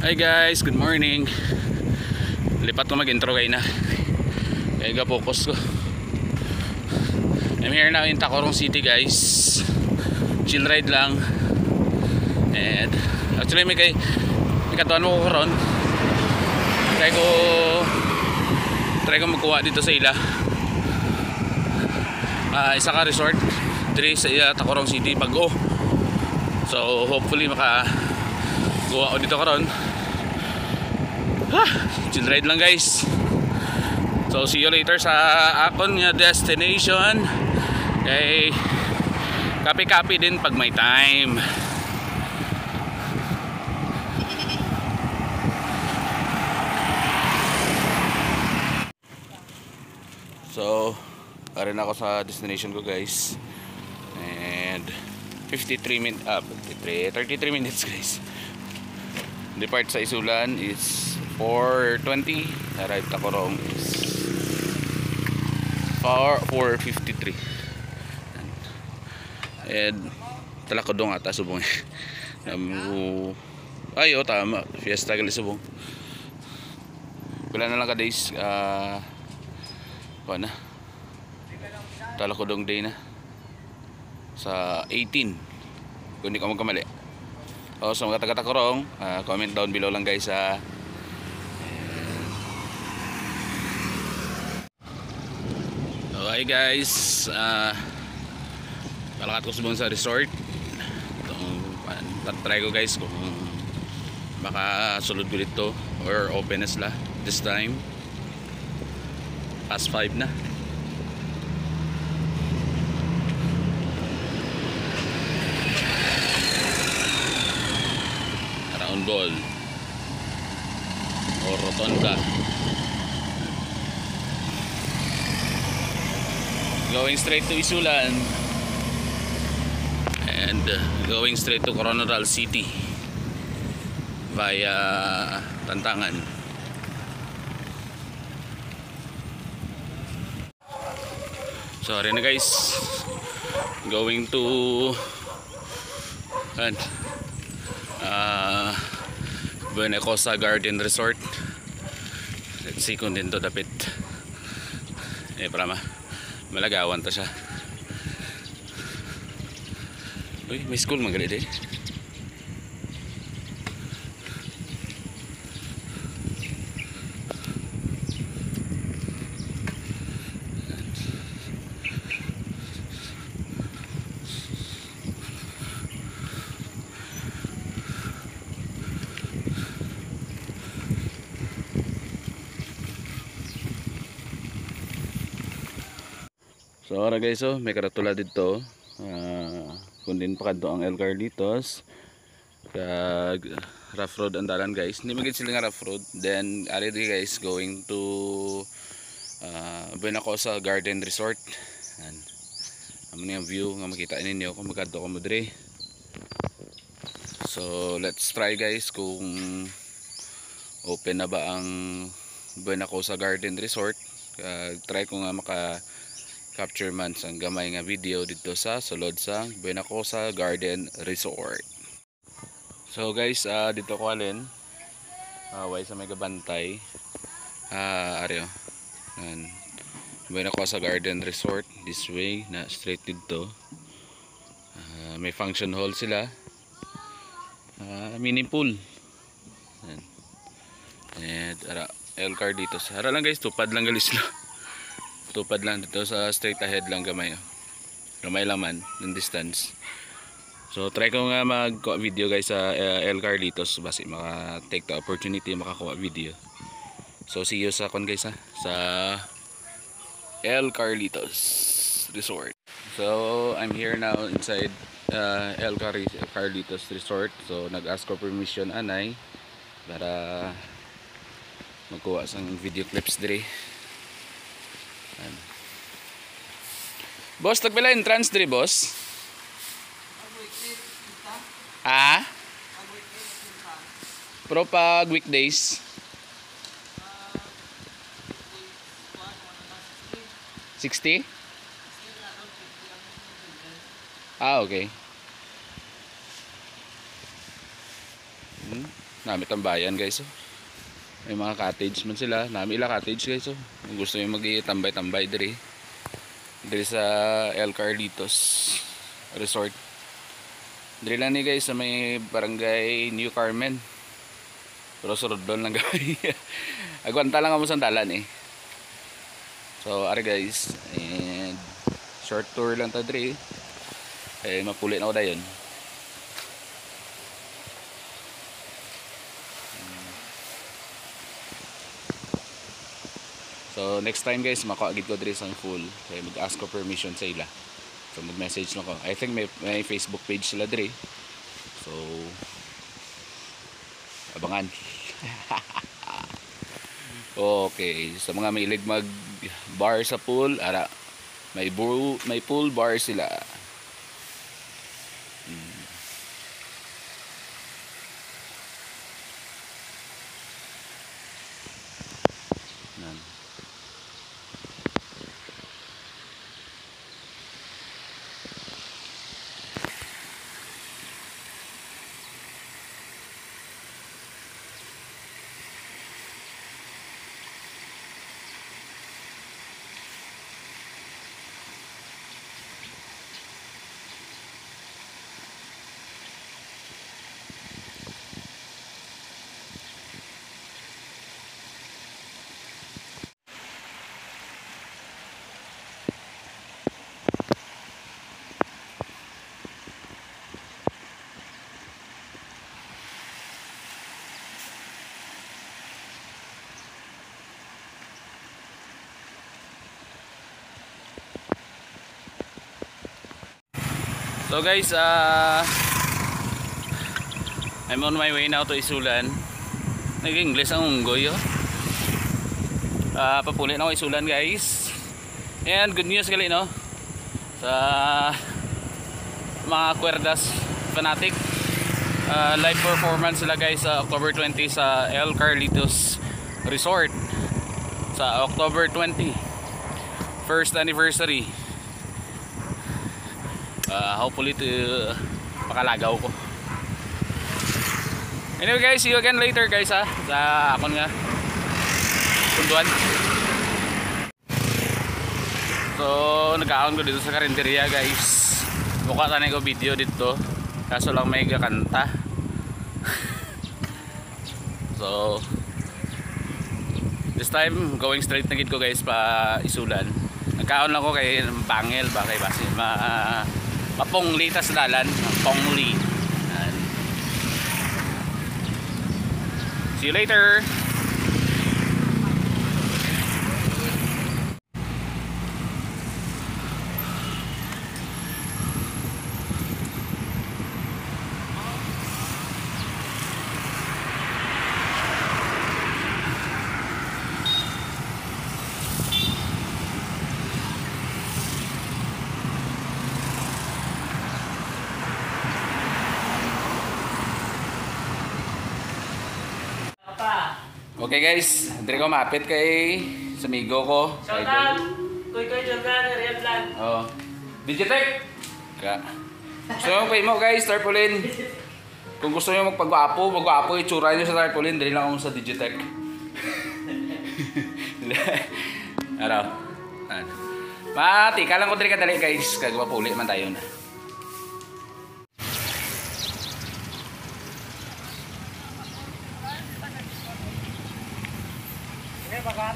Hi guys, good morning. Lipat ko mag-intro kayo na. Kaya ga-focus ko. I'm here now in Tacorong City guys. Chill ride lang. And actually may katuan mo ko karon. Try ko magkuha dito sa ila. Isa ka resort dito sa Tacorong City Bago. So hopefully kuha ko dito karon. Chill ride lang guys. So see you later sa akon nga destination. Okay, copy din pag may time. So arin ako sa destination ko guys. And 33 minutes guys. Depart sa Isulan is 4:20. Arrive Tacorong is 4:53. And Talakudong ata subong. Ayo tama, fiesta gali subong. Wala na lang ka days na Talakudong day na sa 18 kung hindi ka magkamali. So mga taga-Tacorong, comment down below lang guys Okay guys, palakat ko subong sa resort. Try ko guys kung makasulod ko dito or open na sila this time. Past 5 na. Round ball or rotonda. Going straight to Isulan and going straight to Coronadal City via Tantangan. Sorry na guys, going to Buena Cosa Garden Resort. Let's see kung din to dapit. Para malagawan to siya. Uy, may school magalit eh. So ora guys, may karatula dito. Kung din pa kadto ang El Carlitos. Kag rough road ang dalan guys. Hindi magid sila nga rough road. Then ari guys going to Buena Cosa Garden Resort. And amo yung view nga makita ninyo kung magkadto ko mo dire. So let's try guys kung open na ba ang Buena Cosa Garden Resort. Try ko nga capture man sang gamay nga video dito sa sulod sa Buena Cosa Garden Resort. So guys, dito ko alin way sa may gabantay aryo Buena Cosa Garden Resort this way na straight dito. May function hall sila, mini pool and El Carlitos. Hara lang guys, tupad lang galis sila. Tupad lang dito sa straight ahead lang gamay lang man ng distance. So try ko nga mag-kuha video guys sa El Carlitos basi take the opportunity makakuha video. So see you sa guys sa El Carlitos Resort. So I'm here now inside El Carlitos Resort. So nag-ask ko permission anay para magkuha sang video clips dire. Boss, tagpila entrance diri boss? Pero pag weekdays 60? Okay. Namit ang bayan guys. Oh. May mga cottage man sila. Nami ila cottage guys. Oh. Kung gusto nyo mag-tambay-tambay diri. Diri sa El Carlitos Resort. Diri lang ni guys sa may barangay New Carmen. Pero surod doon lang gawin. Agwanta lang ako sa dalan eh. So are guys. And short tour lang ta diri. Eh mapulit na ako dayon. So next time guys, makaagid ko diri sa full. Kaya mag-ask ko permission sa ila. So mag-message na ko. I think may Facebook page sila diri. So abangan. Okay, sa mga mahilig mag bar sa pool, ara may pool bar sila. Nan. So guys, I'm on my way now to Isulan. Nag-English ang unggoy oh. Papulit na ako Isulan guys. And good news gali no. Sa mga Cuerdas fanatic, live performance sila guys sa October 20 sa El Carlitos Resort. Sa October 20, first anniversary. Hopefully makalagaw ko. Anyway guys, see you again later guys ha. Sa akon nga punduan. So nagkaon ko dito sa karinderya guys. Mukha tanay ko video dito. Kaso lang may kakanta. So this time going straight na gid ko guys pa Isulan. Nagkaon lang ko kay Bangel ba kay Basin mapongli ta sa dalan, pongli. See you later. Okay guys, diri ko mapit kay sa amigo ko. Shout out! Kuy Jordan, Real Vlog. Oh. Digitech. Ka. Gusto nyo pay mo guys, tarpaulin. Kung gusto nyo magpagwapo, itsura nyo sa tarpaulin, dali lang ako sa Digitech. Ano? Mati, kalang ko dali ka dali guys, kagwapuli man tayo na. Okay, baka